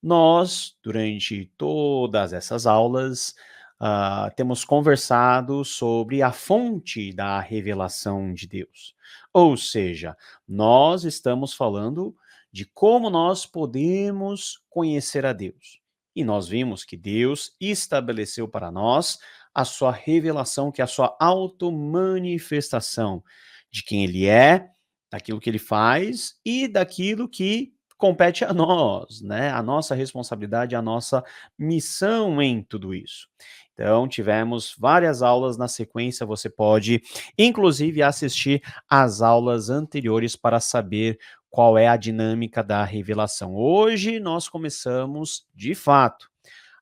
Nós, durante todas essas aulas, temos conversado sobre a fonte da revelação de Deus. Ou seja, nós estamos falando de como nós podemos conhecer a Deus. E nós vimos que Deus estabeleceu para nós a sua revelação, que é a sua automanifestação de quem ele é, daquilo que ele faz e daquilo que compete a nós, né? A nossa responsabilidade, a nossa missão em tudo isso. Então, tivemos várias aulas na sequência, você pode, inclusive, assistir às aulas anteriores para saber qual é a dinâmica da revelação. Hoje nós começamos, de fato,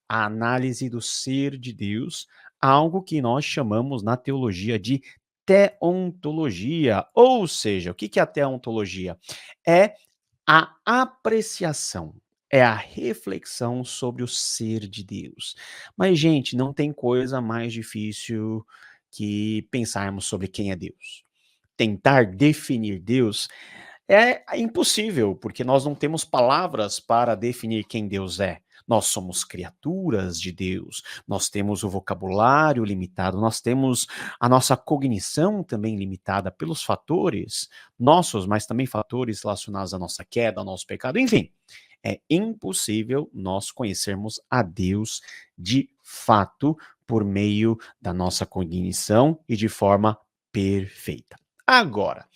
a análise do ser de Deus, algo que nós chamamos na teologia de teontologia. Ou seja, o que é a teontologia? É a apreciação, é a reflexão sobre o ser de Deus. Mas, gente, não tem coisa mais difícil que pensarmos sobre quem é Deus. Tentar definir Deus é impossível, porque nós não temos palavras para definir quem Deus é. Nós somos criaturas de Deus, nós temos o vocabulário limitado, nós temos a nossa cognição também limitada pelos fatores nossos, mas também fatores relacionados à nossa queda, ao nosso pecado, enfim. É impossível nós conhecermos a Deus de fato por meio da nossa cognição e de forma perfeita. Agora,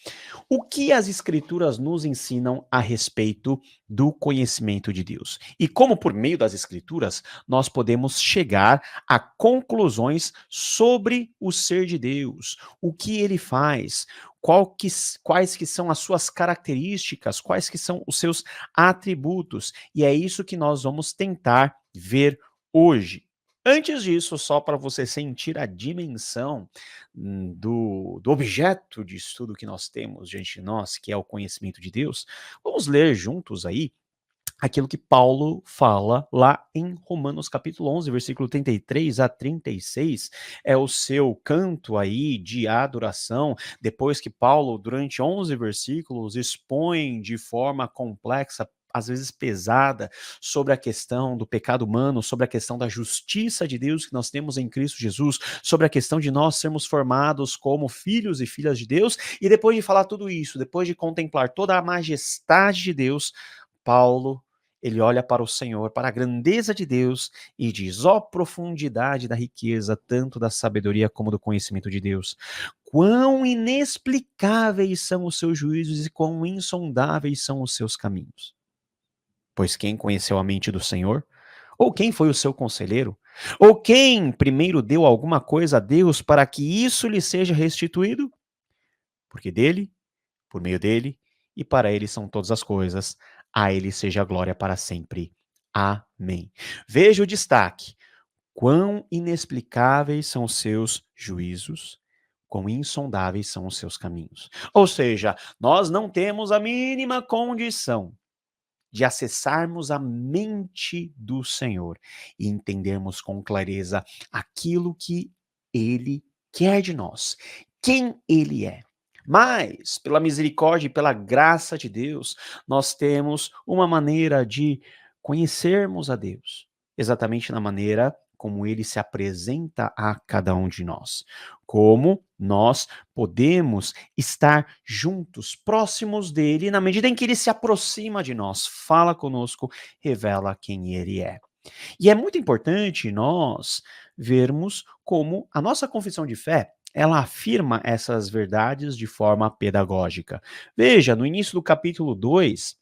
o que as escrituras nos ensinam a respeito do conhecimento de Deus? E como por meio das escrituras nós podemos chegar a conclusões sobre o ser de Deus, o que ele faz, quais que são as suas características, quais que são os seus atributos. E é isso que nós vamos tentar ver hoje. Antes disso, só para você sentir a dimensão do objeto de estudo que nós temos diante de nós, que é o conhecimento de Deus, vamos ler juntos aí aquilo que Paulo fala lá em Romanos capítulo 11, versículo 33 a 36, é o seu canto aí de adoração, depois que Paulo, durante 11 versículos, expõe de forma complexa, às vezes pesada, sobre a questão do pecado humano, sobre a questão da justiça de Deus que nós temos em Cristo Jesus, sobre a questão de nós sermos formados como filhos e filhas de Deus, e depois de falar tudo isso, depois de contemplar toda a majestade de Deus, Paulo, ele olha para o Senhor, para a grandeza de Deus e diz: ó profundidade da riqueza, tanto da sabedoria como do conhecimento de Deus. Quão inexplicáveis são os seus juízos e quão insondáveis são os seus caminhos. Pois quem conheceu a mente do Senhor? Ou quem foi o seu conselheiro? Ou quem primeiro deu alguma coisa a Deus para que isso lhe seja restituído? Porque dele, por meio dele e para ele são todas as coisas. A ele seja a glória para sempre. Amém. Veja o destaque. Quão inexplicáveis são os seus juízos, quão insondáveis são os seus caminhos. Ou seja, nós não temos a mínima condição de acessarmos a mente do Senhor e entendermos com clareza aquilo que ele quer de nós, quem ele é. Mas, pela misericórdia e pela graça de Deus, nós temos uma maneira de conhecermos a Deus, exatamente na maneira como ele se apresenta a cada um de nós. Como nós podemos estar juntos, próximos dele, na medida em que ele se aproxima de nós, fala conosco, revela quem ele é. E é muito importante nós vermos como a nossa confissão de fé ela afirma essas verdades de forma pedagógica. Veja, no início do capítulo 2,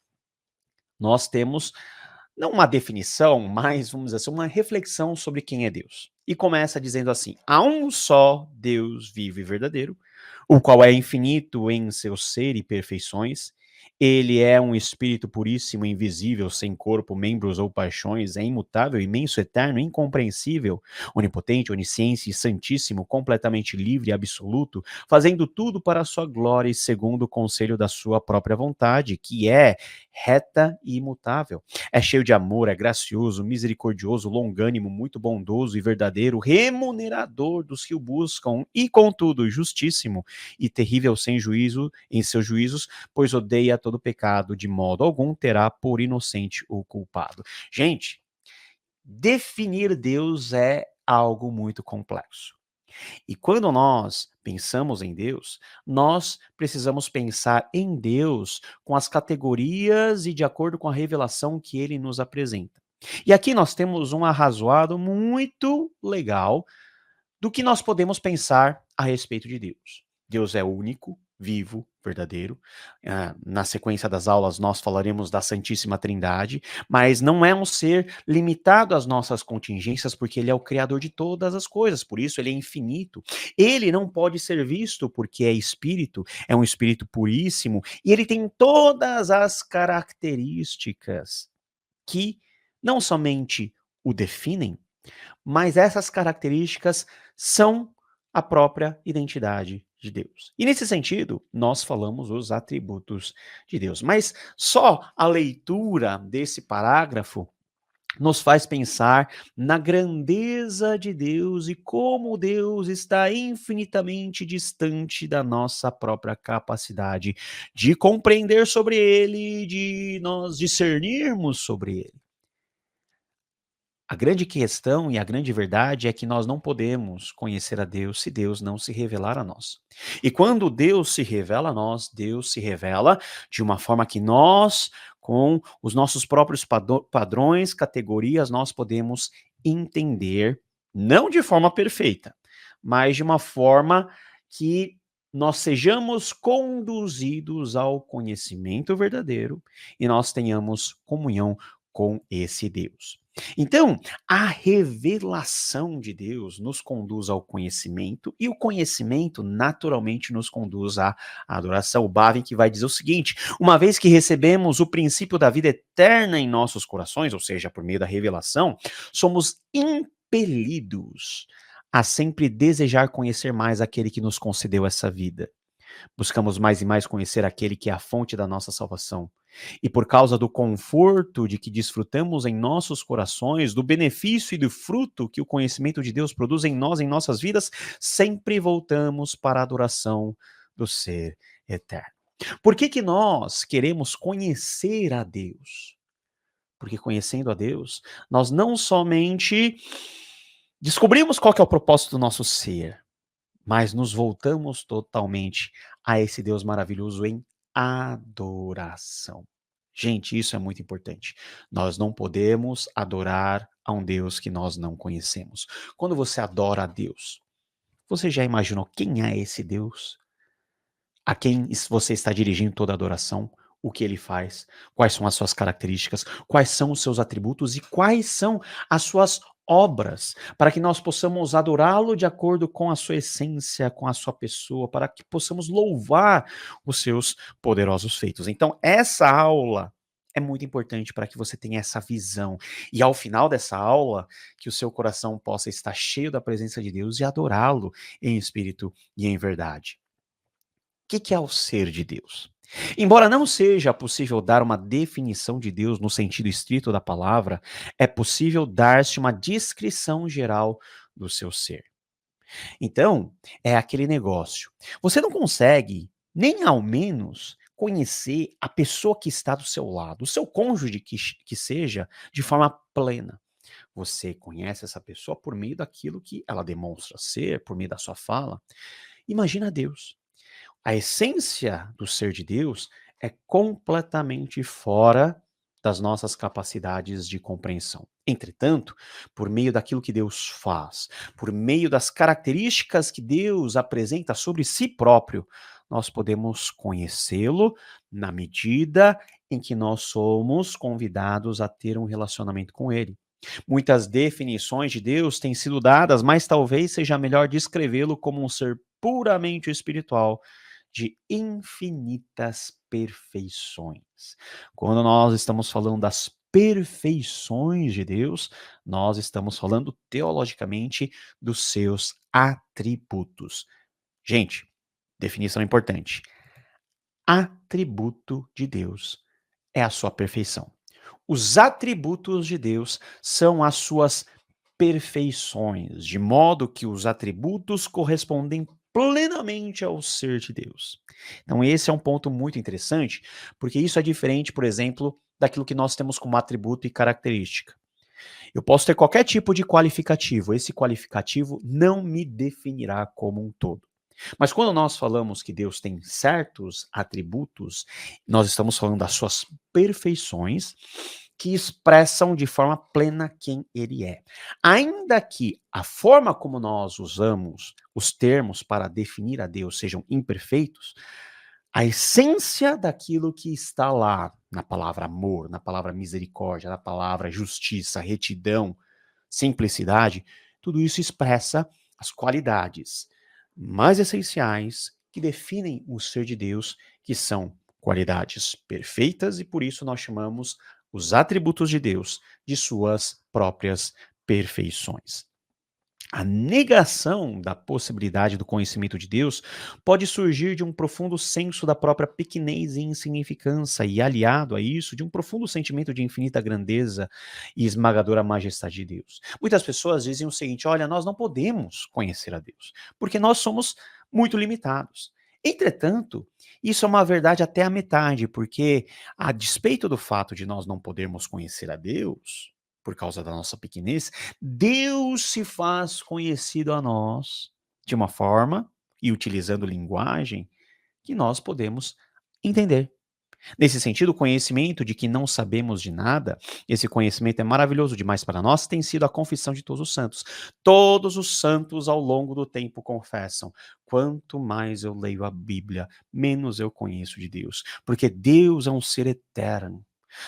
nós temos não uma definição, mas vamos dizer assim, uma reflexão sobre quem é Deus. E começa dizendo assim: há um só Deus vivo e verdadeiro, o qual é infinito em seu ser e perfeições. Ele é um espírito puríssimo, invisível, sem corpo, membros ou paixões, é imutável, imenso, eterno, incompreensível, onipotente, onisciente e santíssimo, completamente livre e absoluto, fazendo tudo para a sua glória e segundo o conselho da sua própria vontade, que é reta e imutável. É cheio de amor, é gracioso, misericordioso, longânimo, muito bondoso e verdadeiro, remunerador dos que o buscam e, contudo, justíssimo e terrível sem juízo em seus juízos, pois odeia a todo pecado, de modo algum terá por inocente o culpado. Gente, definir Deus é algo muito complexo. E quando nós pensamos em Deus, nós precisamos pensar em Deus com as categorias e de acordo com a revelação que ele nos apresenta. E aqui nós temos um arrazoado muito legal do que nós podemos pensar a respeito de Deus. Deus é único, vivo, verdadeiro. Na sequência das aulas nós falaremos da Santíssima Trindade, mas não é um ser limitado às nossas contingências, porque ele é o criador de todas as coisas, por isso ele é infinito. Ele não pode ser visto porque é um espírito puríssimo, e ele tem todas as características que não somente o definem, mas essas características são a própria identidade de Deus. E nesse sentido, nós falamos os atributos de Deus. Mas só a leitura desse parágrafo nos faz pensar na grandeza de Deus e como Deus está infinitamente distante da nossa própria capacidade de compreender sobre ele, de nós discernirmos sobre ele. A grande questão e a grande verdade é que nós não podemos conhecer a Deus se Deus não se revelar a nós. E quando Deus se revela a nós, Deus se revela de uma forma que nós, com os nossos próprios padrões, categorias, nós podemos entender, não de forma perfeita, mas de uma forma que nós sejamos conduzidos ao conhecimento verdadeiro e nós tenhamos comunhão com esse Deus. Então, a revelação de Deus nos conduz ao conhecimento e o conhecimento naturalmente nos conduz à adoração. O Bavinck vai dizer o seguinte: uma vez que recebemos o princípio da vida eterna em nossos corações, ou seja, por meio da revelação, somos impelidos a sempre desejar conhecer mais aquele que nos concedeu essa vida. Buscamos mais e mais conhecer aquele que é a fonte da nossa salvação. E por causa do conforto de que desfrutamos em nossos corações, do benefício e do fruto que o conhecimento de Deus produz em nós, em nossas vidas, sempre voltamos para a adoração do ser eterno. Por que nós queremos conhecer a Deus? Porque conhecendo a Deus, nós não somente descobrimos qual que é o propósito do nosso ser, mas nos voltamos totalmente a esse Deus maravilhoso em adoração. Gente, isso é muito importante. Nós não podemos adorar a um Deus que nós não conhecemos. Quando você adora a Deus, você já imaginou quem é esse Deus? A quem você está dirigindo toda a adoração? O que ele faz? Quais são as suas características? Quais são os seus atributos? E quais são as suas obras? Para que nós possamos adorá-lo de acordo com a sua essência, com a sua pessoa, para que possamos louvar os seus poderosos feitos. Então, essa aula é muito importante para que você tenha essa visão. E ao final dessa aula, que o seu coração possa estar cheio da presença de Deus e adorá-lo em espírito e em verdade. O que é o ser de Deus? Embora não seja possível dar uma definição de Deus no sentido estrito da palavra, é possível dar-se uma descrição geral do seu ser. Então, é aquele negócio. Você não consegue, nem ao menos, conhecer a pessoa que está do seu lado, o seu cônjuge que seja, de forma plena. Você conhece essa pessoa por meio daquilo que ela demonstra ser, por meio da sua fala. Imagina Deus. A essência do ser de Deus é completamente fora das nossas capacidades de compreensão. Entretanto, por meio daquilo que Deus faz, por meio das características que Deus apresenta sobre si próprio, nós podemos conhecê-lo na medida em que nós somos convidados a ter um relacionamento com ele. Muitas definições de Deus têm sido dadas, mas talvez seja melhor descrevê-lo como um ser puramente espiritual, de infinitas perfeições. Quando nós estamos falando das perfeições de Deus, nós estamos falando teologicamente dos seus atributos. Gente, definição importante. Atributo de Deus é a sua perfeição. Os atributos de Deus são as suas perfeições, de modo que os atributos correspondem plenamente ao ser de Deus. Então esse é um ponto muito interessante, porque isso é diferente, por exemplo, daquilo que nós temos como atributo e característica. Eu posso ter qualquer tipo de qualificativo, esse qualificativo não me definirá como um todo. Mas quando nós falamos que Deus tem certos atributos, nós estamos falando das suas perfeições que expressam de forma plena quem ele é. Ainda que a forma como nós usamos os termos para definir a Deus sejam imperfeitos, a essência daquilo que está lá na palavra amor, na palavra misericórdia, na palavra justiça, retidão, simplicidade, tudo isso expressa as qualidades mais essenciais que definem o ser de Deus, que são qualidades perfeitas e por isso nós chamamos os atributos de Deus de suas próprias perfeições. A negação da possibilidade do conhecimento de Deus pode surgir de um profundo senso da própria pequenez e insignificância, e aliado a isso, de um profundo sentimento de infinita grandeza e esmagadora majestade de Deus. Muitas pessoas dizem o seguinte: olha, nós não podemos conhecer a Deus, porque nós somos muito limitados. Entretanto, isso é uma verdade até a metade, porque, a despeito do fato de nós não podermos conhecer a Deus, por causa da nossa pequenez, Deus se faz conhecido a nós de uma forma e utilizando linguagem que nós podemos entender. Nesse sentido, o conhecimento de que não sabemos de nada, esse conhecimento é maravilhoso demais para nós, tem sido a confissão de todos os santos. Todos os santos ao longo do tempo confessam: quanto mais eu leio a Bíblia, menos eu conheço de Deus, porque Deus é um ser eterno.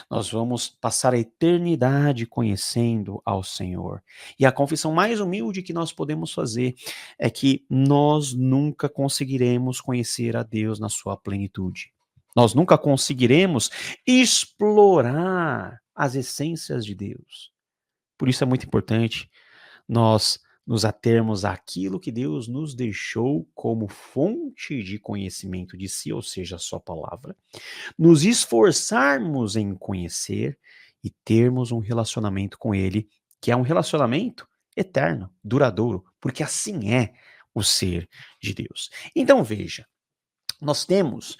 Nós vamos passar a eternidade conhecendo ao Senhor. E a confissão mais humilde que nós podemos fazer é que nós nunca conseguiremos conhecer a Deus na sua plenitude. Nós nunca conseguiremos explorar as essências de Deus. Por isso é muito importante nós nos atermos àquilo que Deus nos deixou como fonte de conhecimento de si, ou seja, a sua palavra, nos esforçarmos em conhecer e termos um relacionamento com Ele, que é um relacionamento eterno, duradouro, porque assim é o ser de Deus. Então veja, nós temos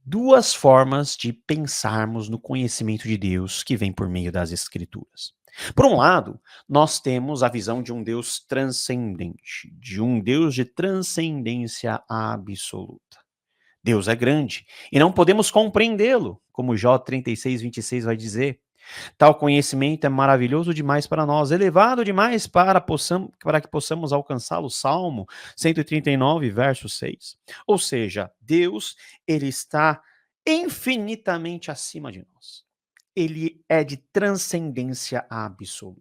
duas formas de pensarmos no conhecimento de Deus que vem por meio das Escrituras. Por um lado, nós temos a visão de um Deus transcendente, de um Deus de transcendência absoluta. Deus é grande e não podemos compreendê-lo, como Jó 36:26 vai dizer. Tal conhecimento é maravilhoso demais para nós, elevado demais para que possamos alcançá-lo. Salmo 139, verso 6. Ou seja, Deus, ele está infinitamente acima de nós. Ele é de transcendência absoluta.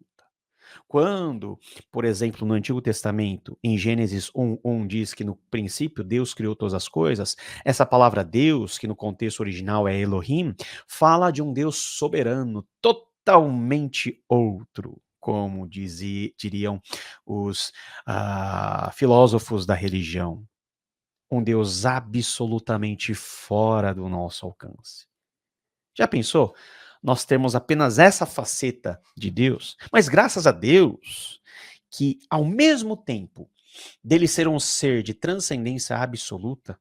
Quando, por exemplo, no Antigo Testamento, em Gênesis 1:1 diz que no princípio Deus criou todas as coisas, essa palavra Deus, que no contexto original é Elohim, fala de um Deus soberano, totalmente outro, como diriam os filósofos da religião. Um Deus absolutamente fora do nosso alcance. Já pensou? Nós temos apenas essa faceta de Deus, mas graças a Deus, que ao mesmo tempo dele ser um ser de transcendência absoluta,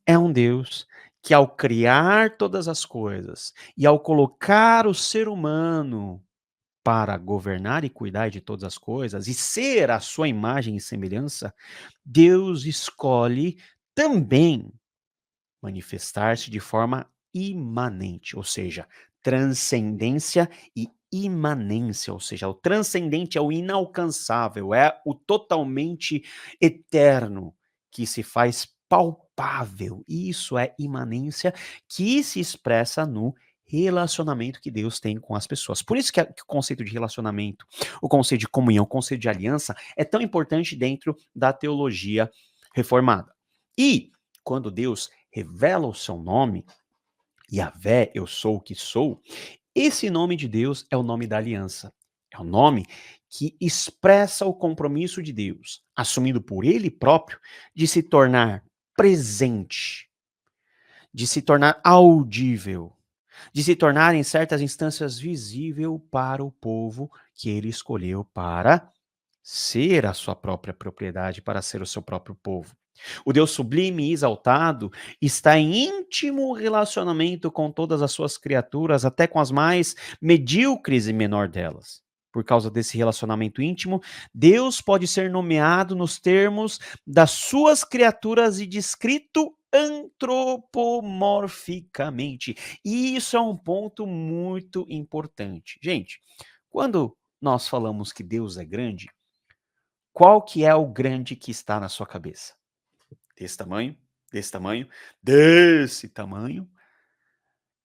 é um Deus que ao criar todas as coisas e ao colocar o ser humano para governar e cuidar de todas as coisas e ser a sua imagem e semelhança, Deus escolhe também manifestar-se de forma imanente, ou seja, transcendência e imanência, ou seja, o transcendente é o inalcançável, é o totalmente eterno que se faz palpável. Isso é imanência que se expressa no relacionamento que Deus tem com as pessoas. Por isso que o conceito de relacionamento, o conceito de comunhão, o conceito de aliança é tão importante dentro da teologia reformada. E quando Deus revela o seu nome, Yahvé, eu sou o que sou, esse nome de Deus é o nome da aliança. É o nome que expressa o compromisso de Deus, assumido por ele próprio, de se tornar presente, de se tornar audível, de se tornar em certas instâncias visível para o povo que ele escolheu para ser a sua própria propriedade, para ser o seu próprio povo. O Deus sublime e exaltado está em íntimo relacionamento com todas as suas criaturas, até com as mais medíocres e menor delas. Por causa desse relacionamento íntimo, Deus pode ser nomeado nos termos das suas criaturas e descrito antropomorficamente. E isso é um ponto muito importante. Gente, quando nós falamos que Deus é grande, qual que é o grande que está na sua cabeça? Desse tamanho, desse tamanho, desse tamanho.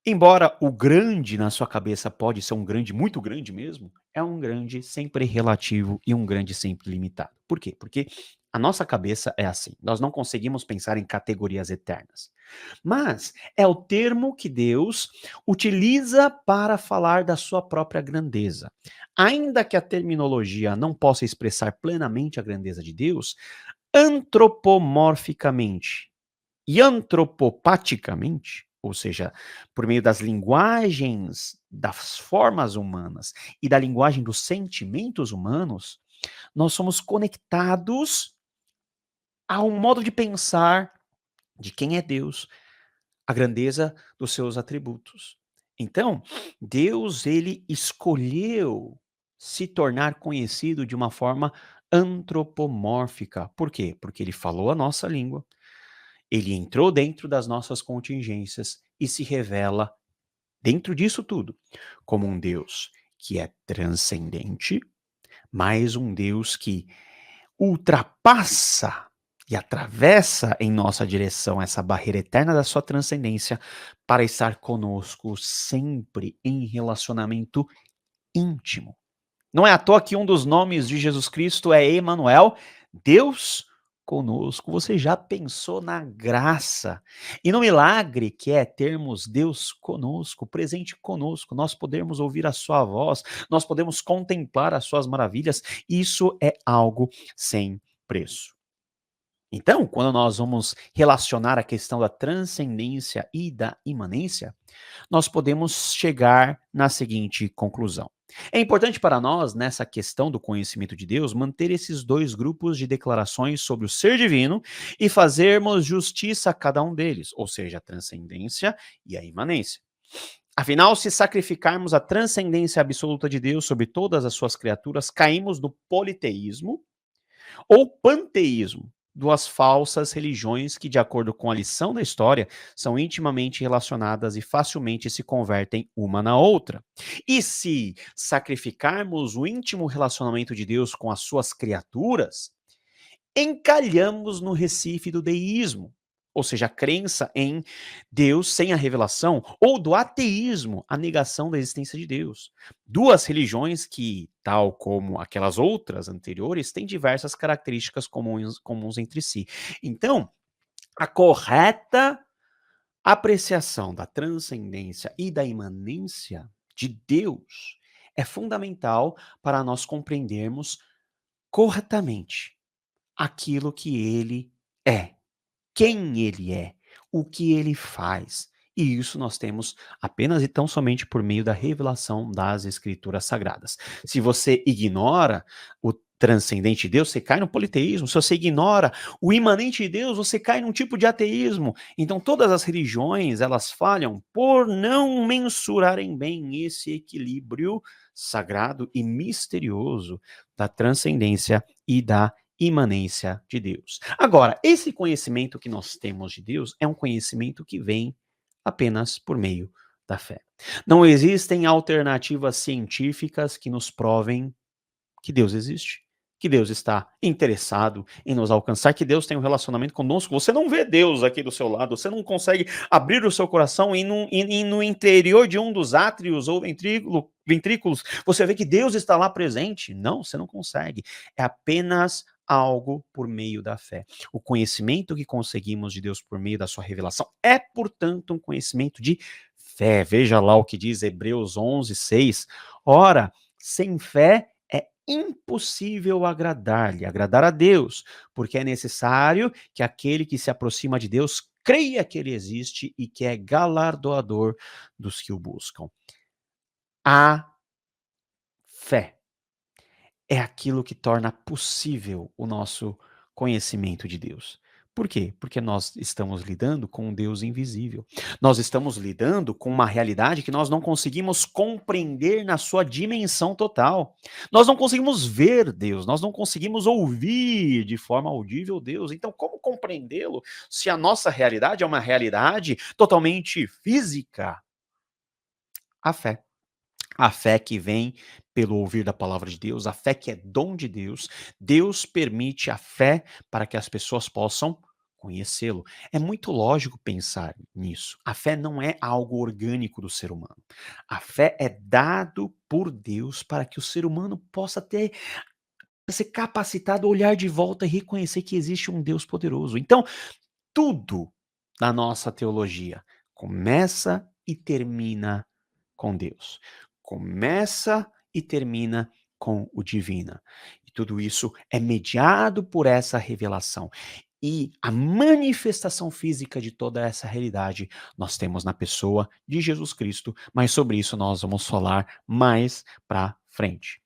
Embora o grande na sua cabeça pode ser um grande muito grande mesmo, é um grande sempre relativo e um grande sempre limitado. Por quê? Porque a nossa cabeça é assim, nós não conseguimos pensar em categorias eternas. Mas é o termo que Deus utiliza para falar da sua própria grandeza. Ainda que a terminologia não possa expressar plenamente a grandeza de Deus, antropomorficamente e antropopaticamente, ou seja, por meio das linguagens das formas humanas e da linguagem dos sentimentos humanos, nós somos conectados a um modo de pensar de quem é Deus, a grandeza dos seus atributos. Então, Deus ele escolheu se tornar conhecido de uma forma antropomórfica. Por quê? Porque ele falou a nossa língua, ele entrou dentro das nossas contingências e se revela, dentro disso tudo, como um Deus que é transcendente, mas um Deus que ultrapassa e atravessa em nossa direção essa barreira eterna da sua transcendência para estar conosco sempre em relacionamento íntimo. Não é à toa que um dos nomes de Jesus Cristo é Emanuel, Deus conosco. Você já pensou na graça e no milagre que é termos Deus conosco, presente conosco, nós podemos ouvir a sua voz, nós podemos contemplar as suas maravilhas. Isso é algo sem preço. Então, quando nós vamos relacionar a questão da transcendência e da imanência, nós podemos chegar na seguinte conclusão. É importante para nós, nessa questão do conhecimento de Deus, manter esses dois grupos de declarações sobre o ser divino e fazermos justiça a cada um deles, ou seja, a transcendência e a imanência. Afinal, se sacrificarmos a transcendência absoluta de Deus sobre todas as suas criaturas, caímos no politeísmo ou panteísmo, duas falsas religiões que, de acordo com a lição da história, são intimamente relacionadas e facilmente se convertem uma na outra. E se sacrificarmos o íntimo relacionamento de Deus com as suas criaturas, encalhamos no recife do deísmo, ou seja, a crença em Deus sem a revelação, ou do ateísmo, a negação da existência de Deus. Duas religiões que, tal como aquelas outras anteriores, têm diversas características comuns entre si. Então, a correta apreciação da transcendência e da imanência de Deus é fundamental para nós compreendermos corretamente aquilo que ele é, quem ele é, o que ele faz. E isso nós temos apenas e tão somente por meio da revelação das Escrituras Sagradas. Se você ignora o transcendente de Deus, você cai no politeísmo. Se você ignora o imanente de Deus, você cai num tipo de ateísmo. Então todas as religiões, elas falham por não mensurarem bem esse equilíbrio sagrado e misterioso da transcendência e da imanência de Deus. Agora, esse conhecimento que nós temos de Deus é um conhecimento que vem apenas por meio da fé. Não existem alternativas científicas que nos provem que Deus existe, que Deus está interessado em nos alcançar, que Deus tem um relacionamento conosco. Você não vê Deus aqui do seu lado, você não consegue abrir o seu coração e no interior de um dos átrios ou ventrículos, você vê que Deus está lá presente. Não, você não consegue. É apenas algo por meio da fé. O conhecimento que conseguimos de Deus por meio da sua revelação é, portanto, um conhecimento de fé. Veja lá o que diz Hebreus 11:6. Ora, sem fé é impossível agradar-lhe, agradar a Deus, porque é necessário que aquele que se aproxima de Deus creia que ele existe e que é galardoador dos que o buscam. A fé é aquilo que torna possível o nosso conhecimento de Deus. Por quê? Porque nós estamos lidando com um Deus invisível. Nós estamos lidando com uma realidade que nós não conseguimos compreender na sua dimensão total. Nós não conseguimos ver Deus, nós não conseguimos ouvir de forma audível Deus. Então, como compreendê-lo se a nossa realidade é uma realidade totalmente física? A fé. A fé que vem pelo ouvir da palavra de Deus, a fé que é dom de Deus. Deus permite a fé para que as pessoas possam conhecê-lo. É muito lógico pensar nisso. A fé não é algo orgânico do ser humano. A fé é dado por Deus para que o ser humano possa ter ser capacitado a olhar de volta e reconhecer que existe um Deus poderoso. Então, tudo na nossa teologia começa e termina com Deus. Começa e termina com o divino. E tudo isso é mediado por essa revelação. E a manifestação física de toda essa realidade nós temos na pessoa de Jesus Cristo, mas sobre isso nós vamos falar mais para frente.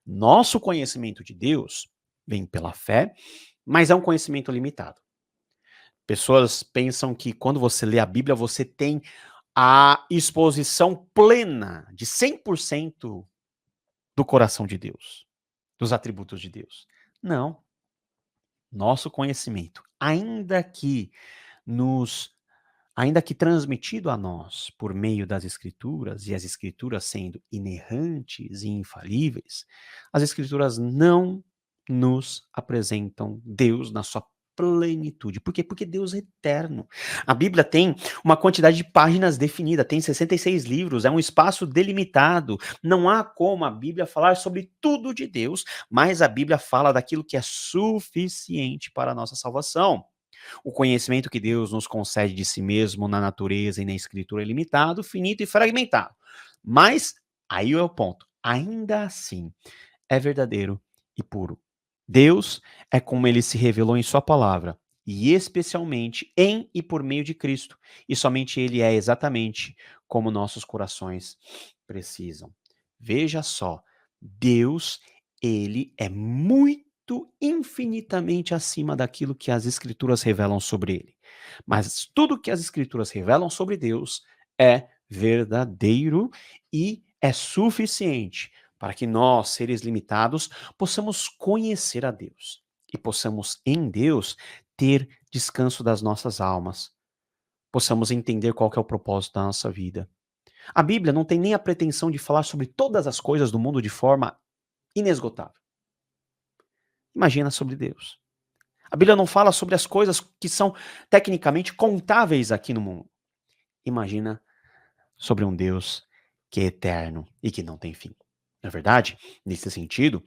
Nosso conhecimento de Deus vem pela fé, mas é um conhecimento limitado. Pessoas pensam que quando você lê a Bíblia, você tem a exposição plena de 100% do coração de Deus, dos atributos de Deus. Não. Nosso conhecimento, nos ainda que transmitido a nós por meio das escrituras, e as escrituras sendo inerrantes e infalíveis, as escrituras não nos apresentam Deus na sua plenitude. Por quê? Porque Deus é eterno. A Bíblia tem uma quantidade de páginas definida, tem 66 livros, é um espaço delimitado. Não há como a Bíblia falar sobre tudo de Deus, mas a Bíblia fala daquilo que é suficiente para a nossa salvação. O conhecimento que Deus nos concede de si mesmo na natureza e na escritura é limitado, finito e fragmentado. Mas, aí é o ponto, ainda assim, é verdadeiro e puro. Deus é como ele se revelou em sua palavra, e especialmente em e por meio de Cristo. E somente ele é exatamente como nossos corações precisam. Veja só, Deus, ele é muito infinitamente acima daquilo que as escrituras revelam sobre ele. Mas tudo que as escrituras revelam sobre Deus é verdadeiro e é suficiente para que nós, seres limitados, possamos conhecer a Deus e possamos em Deus ter descanso das nossas almas, possamos entender qual que é o propósito da nossa vida. A Bíblia não tem nem a pretensão de falar sobre todas as coisas do mundo de forma inesgotável. Imagina sobre Deus. A Bíblia não fala sobre as coisas que são tecnicamente contáveis aqui no mundo. Imagina sobre um Deus que é eterno e que não tem fim. Na verdade, nesse sentido,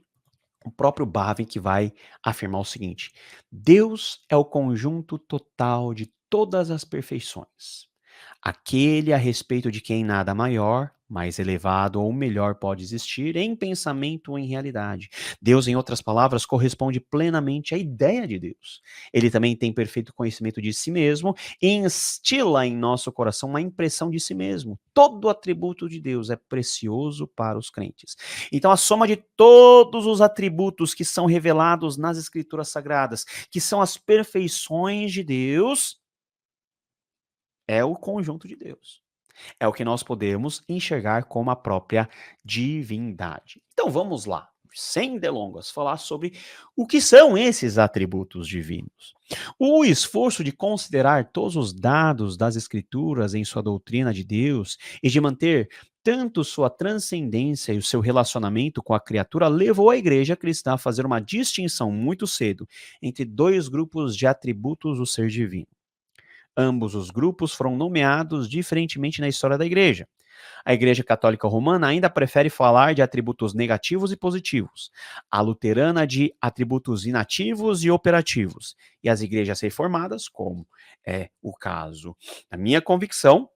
o próprio Bavinck vai afirmar o seguinte: Deus é o conjunto total de todas as perfeições. Aquele a respeito de quem nada maior, mais elevado ou melhor pode existir em pensamento ou em realidade. Deus, em outras palavras, corresponde plenamente à ideia de Deus. Ele também tem perfeito conhecimento de si mesmo e instila em nosso coração uma impressão de si mesmo. Todo atributo de Deus é precioso para os crentes. Então, a soma de todos os atributos que são revelados nas Escrituras Sagradas, que são as perfeições de Deus, é o conjunto de Deus. É o que nós podemos enxergar como a própria divindade. Então vamos lá, sem delongas, falar sobre o que são esses atributos divinos. O esforço de considerar todos os dados das Escrituras em sua doutrina de Deus e de manter tanto sua transcendência e o seu relacionamento com a criatura levou a igreja cristã a fazer uma distinção muito cedo entre dois grupos de atributos do ser divino. Ambos os grupos foram nomeados diferentemente na história da igreja. A Igreja Católica Romana ainda prefere falar de atributos negativos e positivos, a luterana de atributos inativos e operativos, e as igrejas reformadas, como é o caso da minha convicção,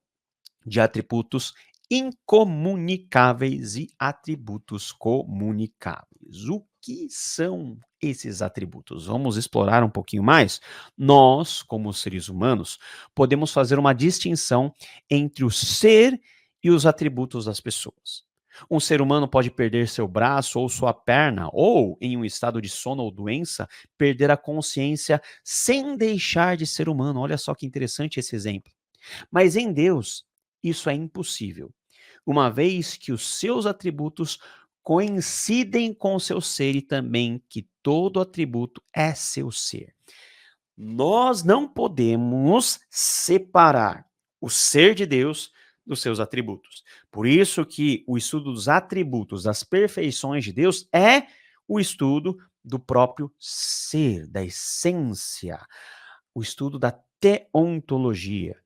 de atributos incomunicáveis e atributos comunicáveis. O que são esses atributos? Vamos explorar um pouquinho mais? Nós, como seres humanos, podemos fazer uma distinção entre o ser e os atributos das pessoas. Um ser humano pode perder seu braço ou sua perna, ou, em um estado de sono ou doença, perder a consciência sem deixar de ser humano. Olha só que interessante esse exemplo. Mas em Deus, isso é impossível, uma vez que os seus atributos coincidem com o seu ser e também que todo atributo é seu ser. Nós não podemos separar o ser de Deus dos seus atributos. Por isso que o estudo dos atributos, das perfeições de Deus é o estudo do próprio ser, da essência, o estudo da teontologia.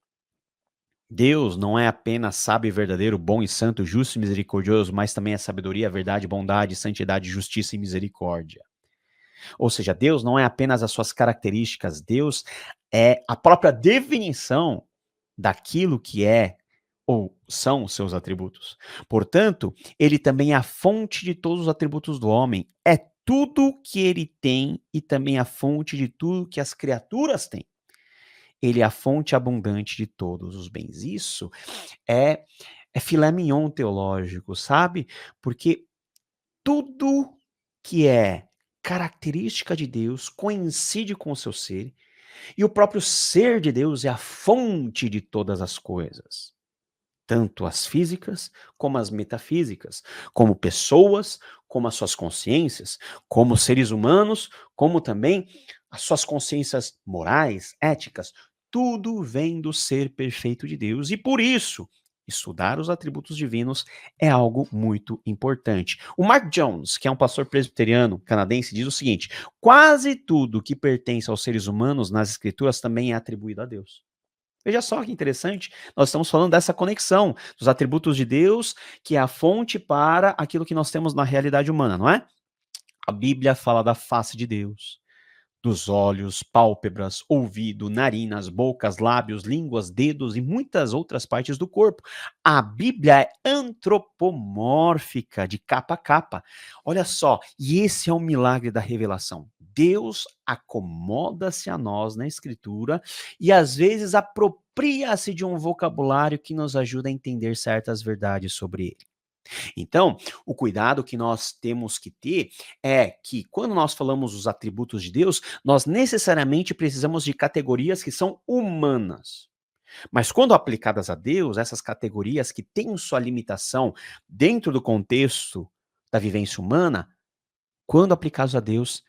Deus não é apenas sábio e verdadeiro, bom e santo, justo e misericordioso, mas também é sabedoria, verdade, bondade, santidade, justiça e misericórdia. Ou seja, Deus não é apenas as suas características, Deus é a própria definição daquilo que é ou são os seus atributos. Portanto, ele também é a fonte de todos os atributos do homem, é tudo que ele tem e também a fonte de tudo que as criaturas têm. Ele é a fonte abundante de todos os bens. Isso é, é filé mignon teológico, sabe? Porque tudo que é característica de Deus coincide com o seu ser, e o próprio ser de Deus é a fonte de todas as coisas, tanto as físicas como as metafísicas, como pessoas, como as suas consciências, como seres humanos, como também as suas consciências morais, éticas, tudo vem do ser perfeito de Deus, e por isso estudar os atributos divinos é algo muito importante. O Mark Jones, que é um pastor presbiteriano canadense, diz o seguinte: quase tudo que pertence aos seres humanos nas escrituras também é atribuído a Deus. Veja só que interessante, nós estamos falando dessa conexão dos atributos de Deus, que é a fonte para aquilo que nós temos na realidade humana, não é? A Bíblia fala da face de Deus, dos olhos, pálpebras, ouvido, narinas, bocas, lábios, línguas, dedos e muitas outras partes do corpo. A Bíblia é antropomórfica, de capa a capa. Olha só, e esse é o milagre da revelação. Deus acomoda-se a nós na Escritura e às vezes apropria-se de um vocabulário que nos ajuda a entender certas verdades sobre ele. Então, o cuidado que nós temos que ter é que, quando nós falamos os atributos de Deus, nós necessariamente precisamos de categorias que são humanas. Mas quando aplicadas a Deus, essas categorias que têm sua limitação dentro do contexto da vivência humana, quando aplicados a Deus,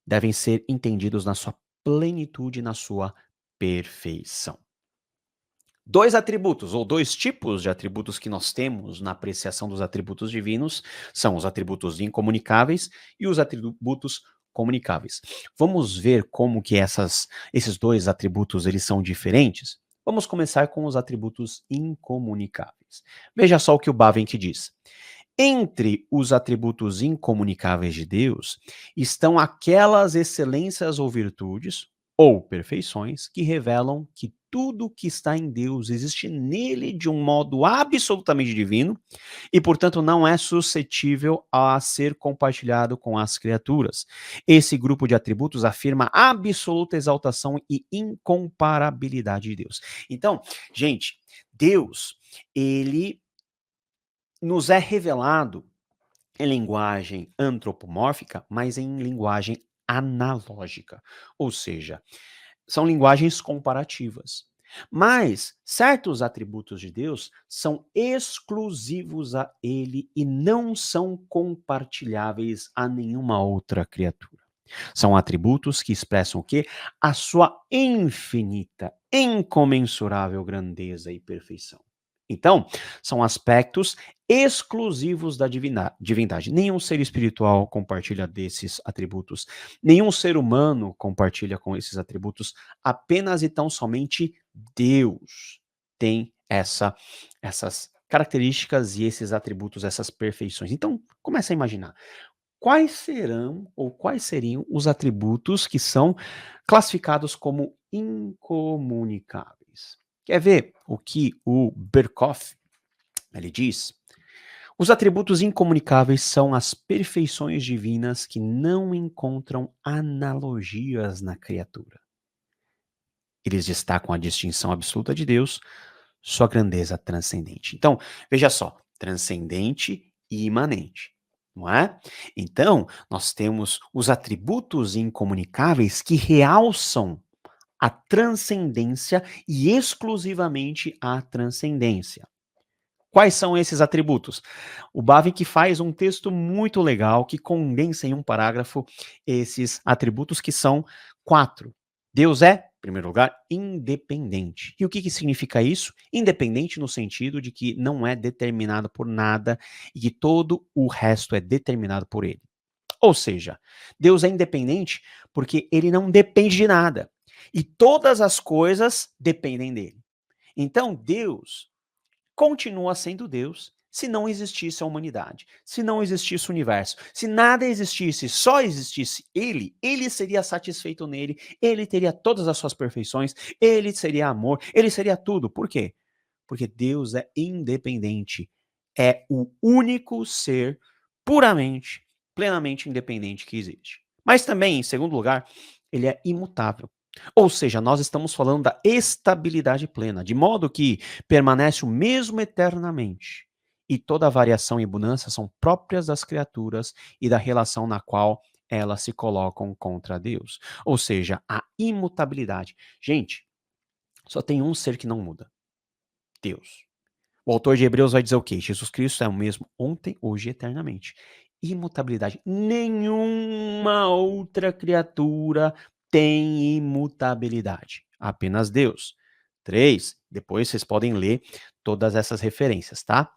devem ser entendidos na sua plenitude, na sua perfeição. Dois atributos, ou dois tipos de atributos que nós temos na apreciação dos atributos divinos são os atributos incomunicáveis e os atributos comunicáveis. Vamos ver como que esses dois atributos eles são diferentes? Vamos começar com os atributos incomunicáveis. Veja só o que o Bavinck diz. Entre os atributos incomunicáveis de Deus estão aquelas excelências ou virtudes, ou perfeições, que revelam que tudo que está em Deus existe nele de um modo absolutamente divino e, portanto, não é suscetível a ser compartilhado com as criaturas. Esse grupo de atributos afirma a absoluta exaltação e incomparabilidade de Deus. Então, gente, Deus, ele nos é revelado em linguagem antropomórfica, mas em linguagem analógica. Ou seja, são linguagens comparativas. Mas certos atributos de Deus são exclusivos a ele e não são compartilháveis a nenhuma outra criatura. São atributos que expressam o quê? A sua infinita, incomensurável grandeza e perfeição. Então, são aspectos exclusivos da divindade. Nenhum ser espiritual compartilha desses atributos. Nenhum ser humano compartilha com esses atributos. Apenas e tão somente Deus tem essas características e esses atributos, essas perfeições. Então, começa a imaginar. Quais serão ou quais seriam os atributos que são classificados como incomunicáveis? Quer ver o que o Berkhoff ele diz? Os atributos incomunicáveis são as perfeições divinas que não encontram analogias na criatura. Eles destacam a distinção absoluta de Deus, sua grandeza transcendente. Então, veja só, transcendente imanente, não é? Então, nós temos os atributos incomunicáveis que realçam a transcendência e exclusivamente a transcendência. Quais são esses atributos? O Bavinck faz um texto muito legal que condensa em um parágrafo esses atributos que são 4. Deus é, em primeiro lugar, independente. E o que significa isso? Independente no sentido de que não é determinado por nada e que todo o resto é determinado por ele. Ou seja, Deus é independente porque ele não depende de nada. E todas as coisas dependem dele. Então, Deus continua sendo Deus se não existisse a humanidade, se não existisse o universo, se nada existisse, só existisse ele seria satisfeito nele, ele teria todas as suas perfeições, ele seria amor, ele seria tudo. Por quê? Porque Deus é independente, é o único ser puramente, plenamente independente que existe. Mas também, em segundo lugar, ele é imutável. Ou seja, nós estamos falando da estabilidade plena, de modo que permanece o mesmo eternamente. E toda variação e mudança são próprias das criaturas e da relação na qual elas se colocam contra Deus. Ou seja, a imutabilidade. Gente, só tem um ser que não muda: Deus. O autor de Hebreus vai dizer o quê? Jesus Cristo é o mesmo ontem, hoje e eternamente. Imutabilidade. Nenhuma outra criatura tem imutabilidade. Apenas Deus. 3. Depois vocês podem ler todas essas referências, tá?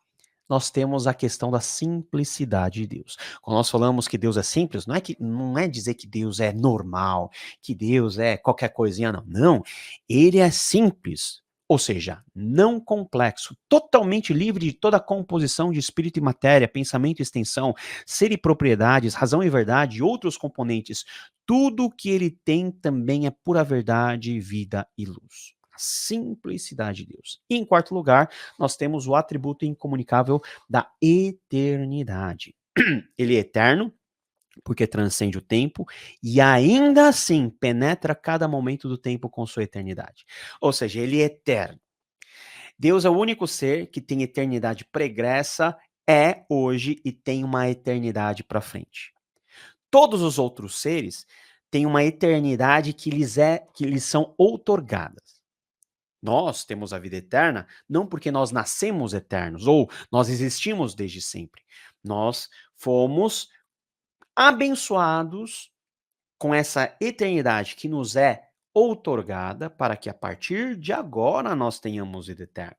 Nós temos a questão da simplicidade de Deus. Quando nós falamos que Deus é simples, não é dizer que Deus é normal, que Deus é qualquer coisinha, não. Não, ele é simples, ou seja, não complexo, totalmente livre de toda a composição de espírito e matéria, pensamento e extensão, ser e propriedades, razão e verdade e outros componentes. Tudo que ele tem também é pura verdade, vida e luz. A simplicidade de Deus. E em quarto lugar, nós temos o atributo incomunicável da eternidade. Ele é eterno, porque transcende o tempo e ainda assim penetra cada momento do tempo com sua eternidade. Ou seja, ele é eterno. Deus é o único ser que tem eternidade pregressa, é hoje e tem uma eternidade para frente. Todos os outros seres têm uma eternidade que lhes são outorgadas. Nós temos a vida eterna não porque nós nascemos eternos ou nós existimos desde sempre. Nós fomos abençoados com essa eternidade que nos é outorgada para que a partir de agora nós tenhamos vida eterna.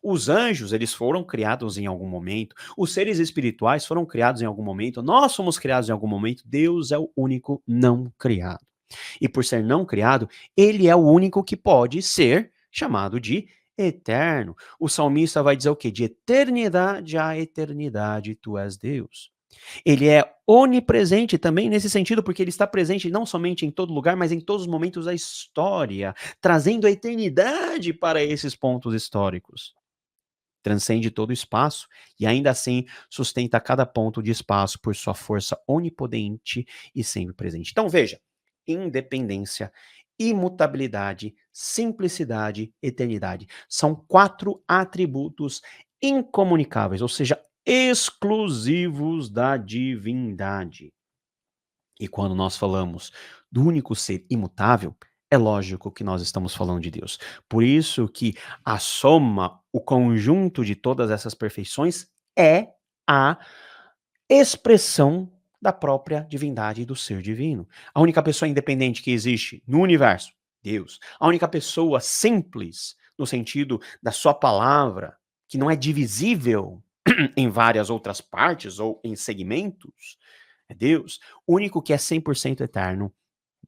Os anjos, eles foram criados em algum momento, os seres espirituais foram criados em algum momento, nós somos criados em algum momento, Deus é o único não criado. E por ser não criado, ele é o único que pode ser chamado de eterno. O salmista vai dizer o quê? De eternidade a eternidade, tu és Deus. Ele é onipresente também nesse sentido, porque ele está presente não somente em todo lugar, mas em todos os momentos da história, trazendo a eternidade para esses pontos históricos. Transcende todo o espaço e ainda assim sustenta cada ponto de espaço por sua força onipotente e sempre presente. Então veja, independência, imutabilidade, simplicidade, eternidade. São 4 atributos incomunicáveis, ou seja, exclusivos da divindade. E quando nós falamos do único ser imutável, é lógico que nós estamos falando de Deus. Por isso que a soma, o conjunto de todas essas perfeições é a expressão da própria divindade e do ser divino. A única pessoa independente que existe no universo, Deus. A única pessoa simples, no sentido da sua palavra, que não é divisível em várias outras partes ou em segmentos, é Deus. O único que é 100% eterno,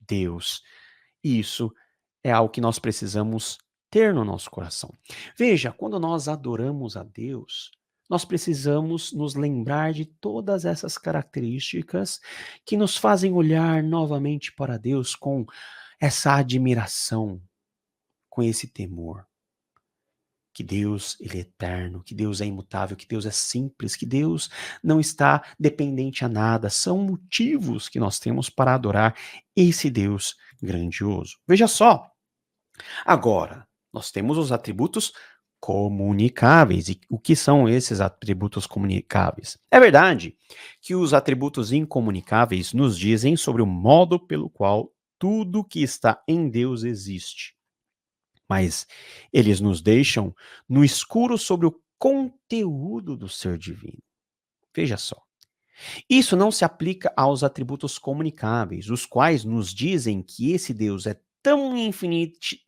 Deus. Isso é algo que nós precisamos ter no nosso coração. Veja, quando nós adoramos a Deus, nós precisamos nos lembrar de todas essas características que nos fazem olhar novamente para Deus com essa admiração, com esse temor. Que Deus, ele é eterno, que Deus é imutável, que Deus é simples, que Deus não está dependente a nada. São motivos que nós temos para adorar esse Deus grandioso. Veja só, agora, nós temos os atributos comunicáveis. E o que são esses atributos comunicáveis? É verdade que os atributos incomunicáveis nos dizem sobre o modo pelo qual tudo que está em Deus existe, mas eles nos deixam no escuro sobre o conteúdo do ser divino. Veja só. Isso não se aplica aos atributos comunicáveis, os quais nos dizem que esse Deus é tão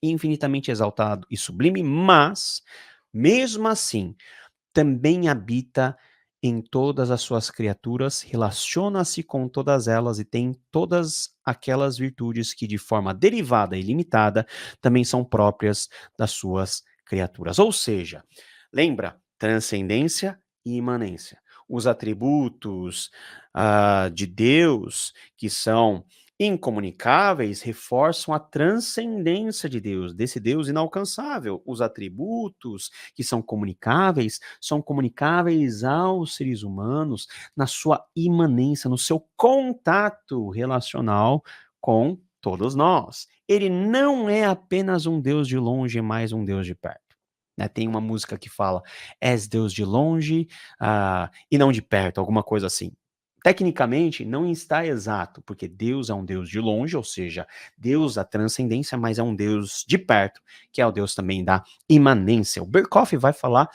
infinitamente exaltado e sublime, mas, mesmo assim, também habita em todas as suas criaturas, relaciona-se com todas elas e tem todas aquelas virtudes que, de forma derivada e limitada, também são próprias das suas criaturas. Ou seja, lembra? Transcendência e imanência. Os atributos de Deus, que são incomunicáveis, reforçam a transcendência de Deus, desse Deus inalcançável. Os atributos que são comunicáveis aos seres humanos na sua imanência, no seu contato relacional com todos nós. Ele não é apenas um Deus de longe, mas um Deus de perto. Né? Tem uma música que fala, és Deus de longe e não de perto, alguma coisa assim. Tecnicamente, não está exato, porque Deus é um Deus de longe, ou seja, Deus da transcendência, mas é um Deus de perto, que é o Deus também da imanência. O Berkhoff vai falar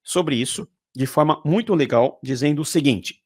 sobre isso de forma muito legal, dizendo o seguinte: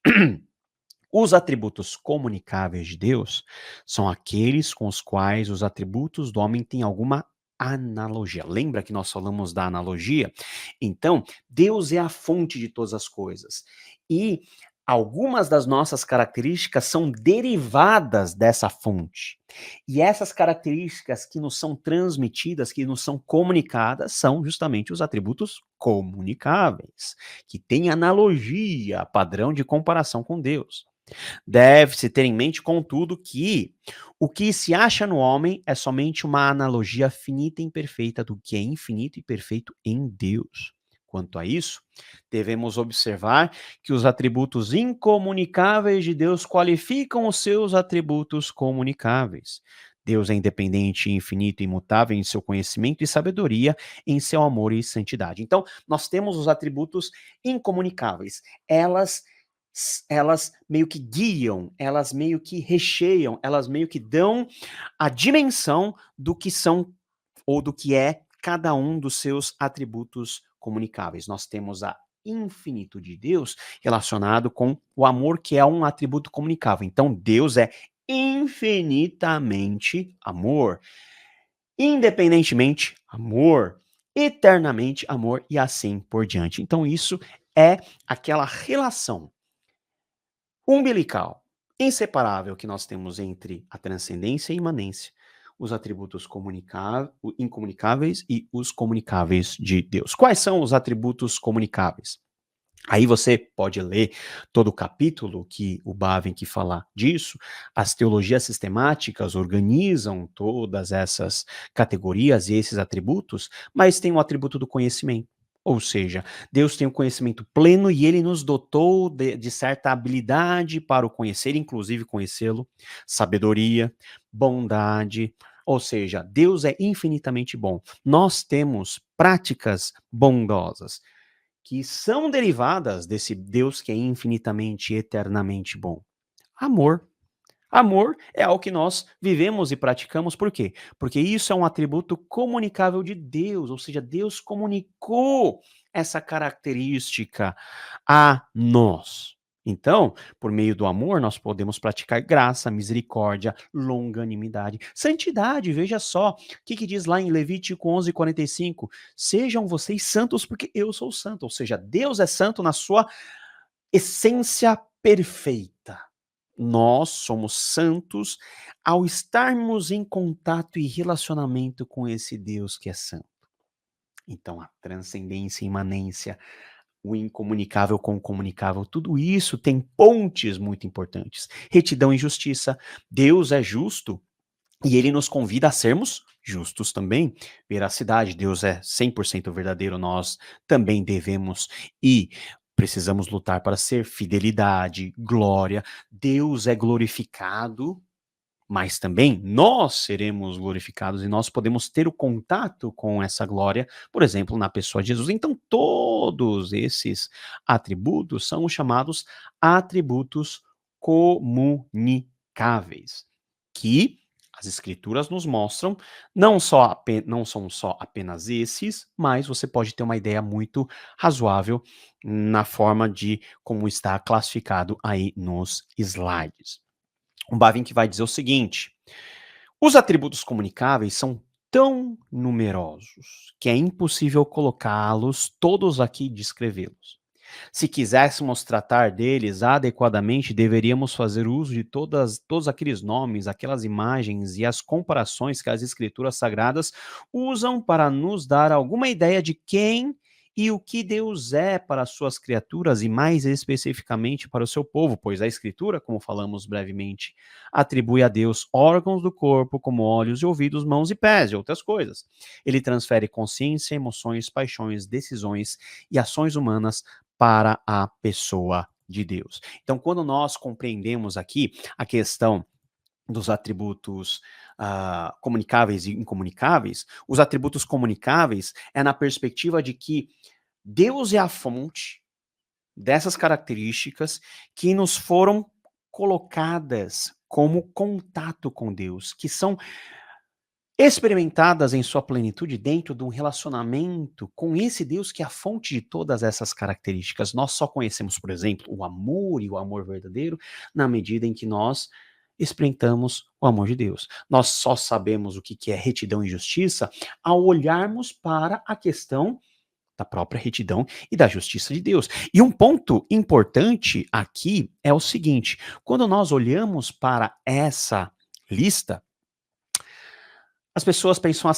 os atributos comunicáveis de Deus são aqueles com os quais os atributos do homem têm alguma analogia. Lembra que nós falamos da analogia? Então, Deus é a fonte de todas as coisas. E algumas das nossas características são derivadas dessa fonte. E essas características que nos são transmitidas, que nos são comunicadas, são justamente os atributos comunicáveis, que têm analogia, padrão de comparação com Deus. Deve-se ter em mente, contudo, que o que se acha no homem é somente uma analogia finita e imperfeita do que é infinito e perfeito em Deus. Quanto a isso, devemos observar que os atributos incomunicáveis de Deus qualificam os seus atributos comunicáveis. Deus é independente, infinito e imutável em seu conhecimento e sabedoria, em seu amor e santidade. Então, nós temos os atributos incomunicáveis. Elas meio que guiam, elas meio que recheiam, elas meio que dão a dimensão do que são ou do que é cada um dos seus atributos comunicáveis. Nós temos a infinito de Deus relacionado com o amor, que é um atributo comunicável. Então, Deus é infinitamente amor, independentemente amor, eternamente amor e assim por diante. Então, isso é aquela relação umbilical, inseparável que nós temos entre a transcendência e a imanência, os atributos incomunicáveis e os comunicáveis de Deus. Quais são os atributos comunicáveis? Aí você pode ler todo o capítulo que o Bavinck fala disso. As teologias sistemáticas organizam todas essas categorias e esses atributos, mas tem o atributo do conhecimento. Ou seja, Deus tem o conhecimento pleno e ele nos dotou de certa habilidade para o conhecer, inclusive conhecê-lo, sabedoria, bondade. Ou seja, Deus é infinitamente bom. Nós temos práticas bondosas que são derivadas desse Deus que é infinitamente e eternamente bom. Amor. Amor é algo que nós vivemos e praticamos, por quê? Porque isso é um atributo comunicável de Deus, ou seja, Deus comunicou essa característica a nós. Então, por meio do amor, nós podemos praticar graça, misericórdia, longanimidade, santidade. Veja só, o que diz lá em Levítico 11:45? Sejam vocês santos porque eu sou santo. Ou seja, Deus é santo na sua essência perfeita. Nós somos santos ao estarmos em contato e relacionamento com esse Deus que é santo. Então, a transcendência, a imanência, o incomunicável com o comunicável, tudo isso tem pontes muito importantes. Retidão e justiça. Deus é justo e ele nos convida a sermos justos também. Veracidade, Deus é 100% verdadeiro, nós também devemos e precisamos lutar para ser fidelidade, glória. Deus é glorificado mas também nós seremos glorificados e nós podemos ter o contato com essa glória, por exemplo, na pessoa de Jesus. Então, todos esses atributos são os chamados atributos comunicáveis, que as escrituras nos mostram, não são só apenas esses, mas você pode ter uma ideia muito razoável na forma de como está classificado aí nos slides. O Bavinck vai dizer o seguinte: os atributos comunicáveis são tão numerosos que é impossível colocá-los todos aqui e descrevê-los. Se quiséssemos tratar deles adequadamente, deveríamos fazer uso de todos aqueles nomes, aquelas imagens e as comparações que as escrituras sagradas usam para nos dar alguma ideia de quem e o que Deus é para as suas criaturas e mais especificamente para o seu povo, pois a escritura, como falamos brevemente, atribui a Deus órgãos do corpo como olhos e ouvidos, mãos e pés e outras coisas. Ele transfere consciência, emoções, paixões, decisões e ações humanas para a pessoa de Deus. Então, quando nós compreendemos aqui a questão dos atributos comunicáveis e incomunicáveis, os atributos comunicáveis é na perspectiva de que Deus é a fonte dessas características que nos foram colocadas como contato com Deus, que são experimentadas em sua plenitude dentro de um relacionamento com esse Deus que é a fonte de todas essas características. Nós só conhecemos, por exemplo, o amor e o amor verdadeiro na medida em que nós experimentamos o amor de Deus. Nós só sabemos o que é retidão e justiça ao olharmos para a questão da própria retidão e da justiça de Deus. E um ponto importante aqui é o seguinte: quando nós olhamos para essa lista, as pessoas pensam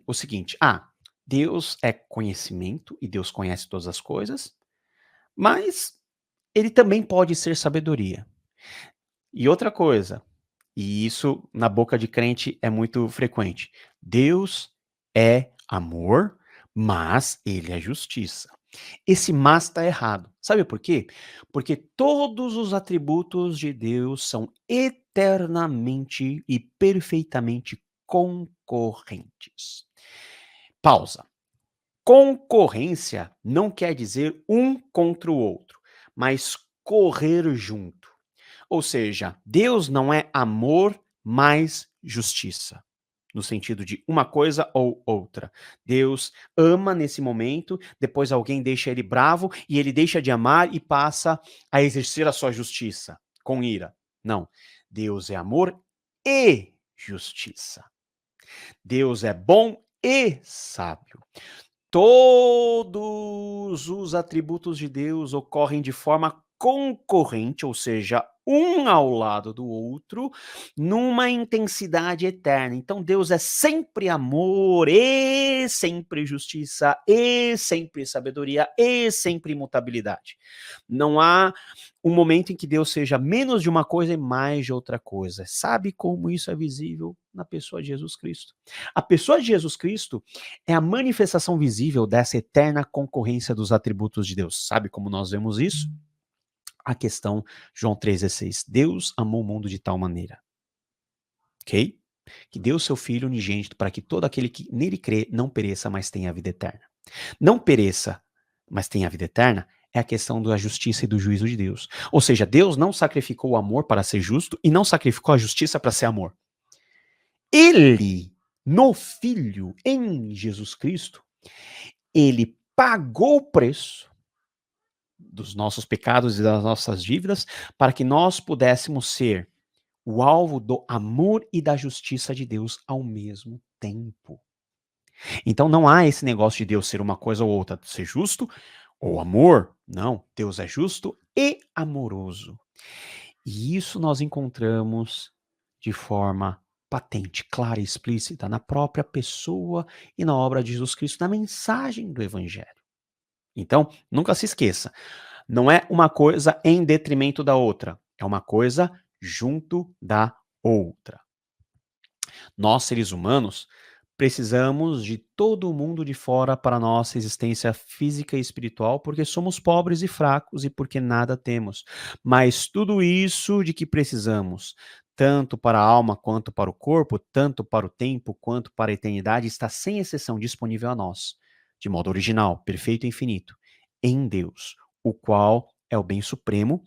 o seguinte: Deus é conhecimento e Deus conhece todas as coisas, mas ele também pode ser sabedoria. E outra coisa, e isso na boca de crente é muito frequente: Deus é amor, mas ele é justiça. Esse mas está errado. Sabe por quê? Porque todos os atributos de Deus são eternamente e perfeitamente concorrentes. Pausa. Concorrência não quer dizer um contra o outro, mas correr junto. Ou seja, Deus não é amor mais justiça, no sentido de uma coisa ou outra. Deus ama nesse momento, depois alguém deixa ele bravo e ele deixa de amar e passa a exercer a sua justiça com ira. Não. Deus é amor e justiça. Deus é bom e sábio. Todos os atributos de Deus ocorrem de forma concorrente, ou seja, um ao lado do outro, numa intensidade eterna. Então Deus é sempre amor, e sempre justiça, e sempre sabedoria, e sempre imutabilidade. Não há um momento em que Deus seja menos de uma coisa e mais de outra coisa. Sabe como isso é visível na pessoa de Jesus Cristo? A pessoa de Jesus Cristo é a manifestação visível dessa eterna concorrência dos atributos de Deus. Sabe como nós vemos isso? A questão João 3,16. Deus amou o mundo de tal maneira, ok? Que deu seu Filho unigênito para que todo aquele que nele crê não pereça, mas tenha a vida eterna. Não pereça, mas tenha a vida eterna é a questão da justiça e do juízo de Deus. Ou seja, Deus não sacrificou o amor para ser justo e não sacrificou a justiça para ser amor. Ele, no Filho, em Jesus Cristo, ele pagou o preço dos nossos pecados e das nossas dívidas para que nós pudéssemos ser o alvo do amor e da justiça de Deus ao mesmo tempo. Então não há esse negócio de Deus ser uma coisa ou outra, ser justo ou amor. Não, Deus é justo e amoroso. E isso nós encontramos de forma patente, clara e explícita na própria pessoa e na obra de Jesus Cristo, na mensagem do Evangelho. Então, nunca se esqueça, não é uma coisa em detrimento da outra, é uma coisa junto da outra. Nós, seres humanos, precisamos de todo o mundo de fora para nossa existência física e espiritual, porque somos pobres e fracos e porque nada temos. Mas tudo isso de que precisamos, tanto para a alma quanto para o corpo, tanto para o tempo quanto para a eternidade, está sem exceção disponível a nós, de modo original, perfeito e infinito, em Deus, o qual é o bem supremo,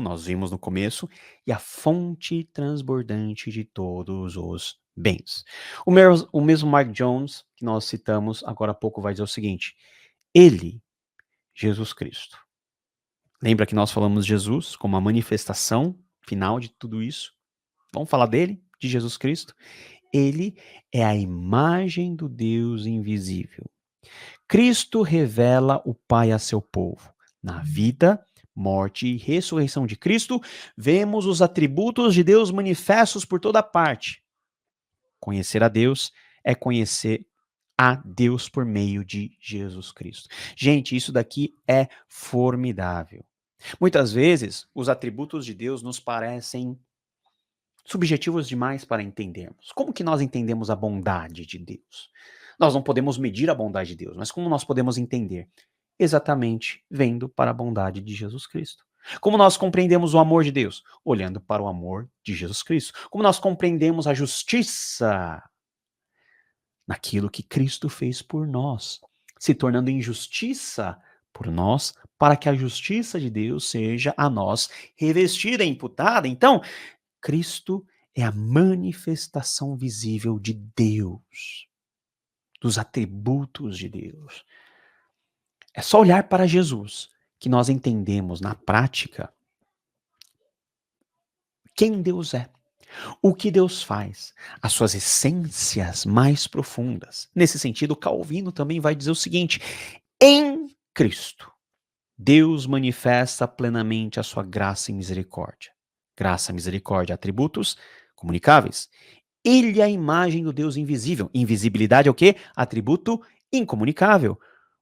nós vimos no começo, e a fonte transbordante de todos os bens. O mesmo Mark Jones, que nós citamos agora há pouco, vai dizer o seguinte: ele, Jesus Cristo. Lembra que nós falamos de Jesus como a manifestação final de tudo isso? Vamos falar dele, de Jesus Cristo? Ele é a imagem do Deus invisível. Cristo revela o Pai a seu povo. Na vida, morte e ressurreição de Cristo, vemos os atributos de Deus manifestos por toda parte. Conhecer a Deus é conhecer a Deus por meio de Jesus Cristo. Gente, isso daqui é formidável. Muitas vezes, os atributos de Deus nos parecem subjetivos demais para entendermos. Como que nós entendemos a bondade de Deus? Nós não podemos medir a bondade de Deus, mas como nós podemos entender? Exatamente vendo para a bondade de Jesus Cristo. Como nós compreendemos o amor de Deus? Olhando para o amor de Jesus Cristo. Como nós compreendemos a justiça naquilo que Cristo fez por nós, se tornando injustiça por nós, para que a justiça de Deus seja a nós revestida e imputada. Então, Cristo é a manifestação visível de Deus, dos atributos de Deus. É só olhar para Jesus que nós entendemos na prática quem Deus é, o que Deus faz, as suas essências mais profundas. Nesse sentido, Calvino também vai dizer o seguinte: em Cristo, Deus manifesta plenamente a sua graça e misericórdia. Graça, misericórdia, atributos comunicáveis. Ele é a imagem do Deus invisível. Invisibilidade é o quê? Atributo incomunicável,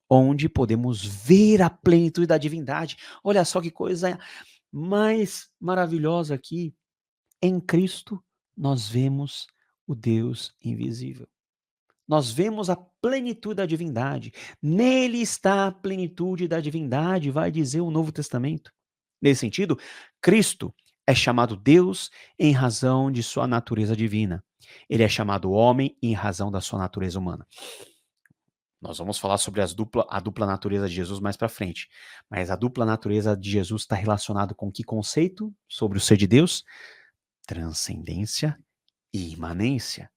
onde podemos ver a plenitude da divindade. Olha só que coisa mais maravilhosa aqui. Em Cristo, nós vemos o Deus invisível. Nós vemos a plenitude da divindade. Nele está a plenitude da divindade, vai dizer o Novo Testamento. Nesse sentido, Cristo é chamado Deus em razão de sua natureza divina. Ele é chamado homem em razão da sua natureza humana. Nós vamos falar sobre a dupla natureza de Jesus mais para frente. Mas a dupla natureza de Jesus está relacionado com que conceito sobre o ser de Deus? Transcendência e imanência.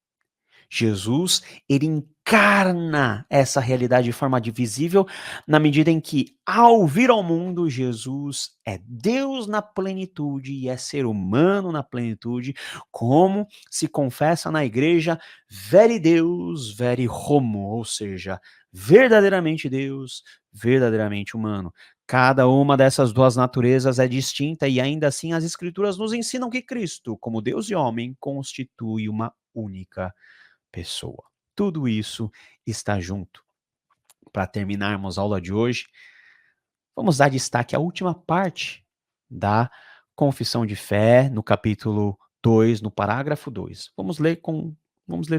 Jesus, ele encarna essa realidade de forma visível na medida em que, ao vir ao mundo, Jesus é Deus na plenitude e é ser humano na plenitude, como se confessa na igreja, veri Deus, veri homo, ou seja, verdadeiramente Deus, verdadeiramente humano. Cada uma dessas duas naturezas é distinta e ainda assim as escrituras nos ensinam que Cristo, como Deus e homem, constitui uma única pessoa. Tudo isso está junto. Para terminarmos a aula de hoje, vamos dar destaque à última parte da confissão de fé, no capítulo 2, no parágrafo 2. Vamos ler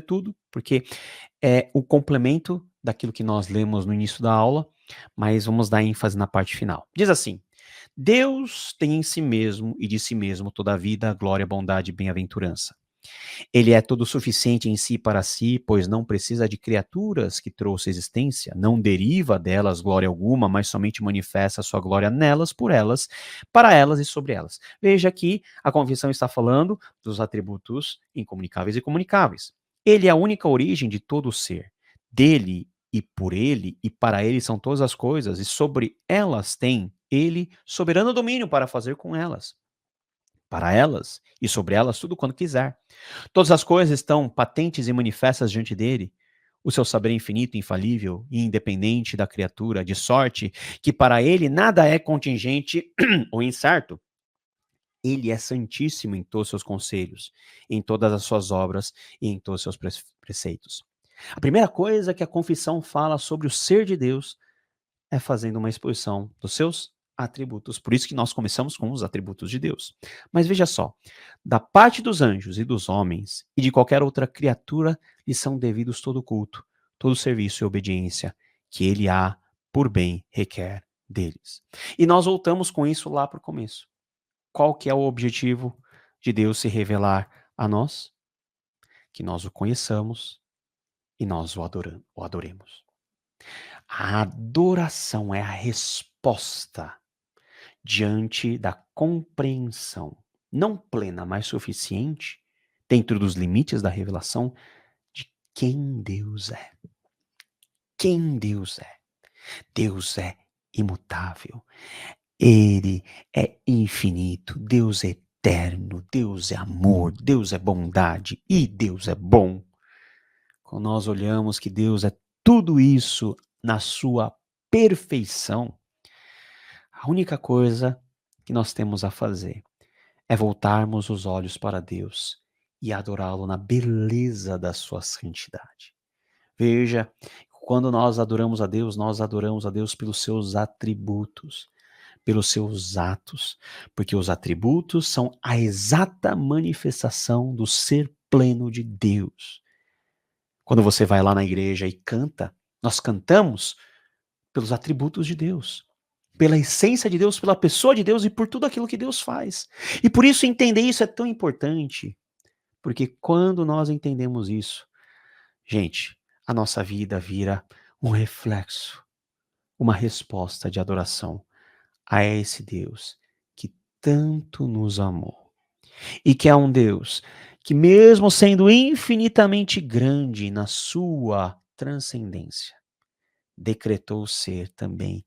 tudo, porque é o complemento daquilo que nós lemos no início da aula, mas vamos dar ênfase na parte final. Diz assim: Deus tem em si mesmo e de si mesmo toda a vida, glória, bondade e bem-aventurança. Ele é todo suficiente em si para si, pois não precisa de criaturas que trouxe existência, não deriva delas glória alguma, mas somente manifesta a sua glória nelas, por elas, para elas e sobre elas. Veja que a confissão está falando dos atributos incomunicáveis e comunicáveis. Ele é a única origem de todo o ser. Dele e por ele e para ele são todas as coisas, e sobre elas tem ele soberano domínio para fazer com elas. Para elas e sobre elas tudo quanto quiser. Todas as coisas estão patentes e manifestas diante dele. O seu saber é infinito, infalível e independente da criatura, de sorte que para ele nada é contingente ou incerto. Ele é santíssimo em todos os seus conselhos, em todas as suas obras e em todos os seus preceitos. A primeira coisa que a confissão fala sobre o ser de Deus é fazendo uma exposição dos seus atributos. Por isso que nós começamos com os atributos de Deus. Mas veja só, da parte dos anjos e dos homens e de qualquer outra criatura lhe são devidos todo culto, todo serviço e obediência que ele há por bem requer deles. E nós voltamos com isso lá para o começo. Qual que é o objetivo de Deus se revelar a nós, que nós o conheçamos e nós o adoremos. A adoração é a resposta diante da compreensão, não plena, mas suficiente, dentro dos limites da revelação, de quem Deus é. Quem Deus é. Deus é imutável. Ele é infinito. Deus é eterno. Deus é amor. Deus é bondade. E Deus é bom. Quando nós olhamos que Deus é tudo isso na sua perfeição, a única coisa que nós temos a fazer é voltarmos os olhos para Deus e adorá-lo na beleza da sua santidade. Veja, quando nós adoramos a Deus pelos seus atributos, pelos seus atos, porque os atributos são a exata manifestação do ser pleno de Deus. Quando você vai lá na igreja e canta, nós cantamos pelos atributos de Deus, pela essência de Deus, pela pessoa de Deus e por tudo aquilo que Deus faz. E por isso entender isso é tão importante, porque quando nós entendemos isso, gente, a nossa vida vira um reflexo, uma resposta de adoração a esse Deus que tanto nos amou. E que é um Deus que, mesmo sendo infinitamente grande na sua transcendência, decretou ser também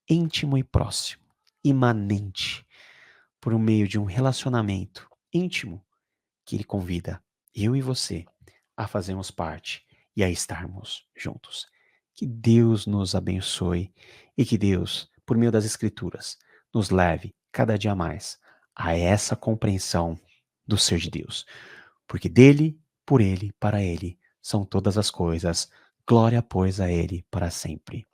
íntimo e próximo, imanente, por meio de um relacionamento íntimo que ele convida eu e você a fazermos parte e a estarmos juntos. Que Deus nos abençoe e que Deus, por meio das Escrituras, nos leve cada dia mais a essa compreensão do ser de Deus. Porque dele, por ele, para ele são todas as coisas. Glória, pois, a ele para sempre.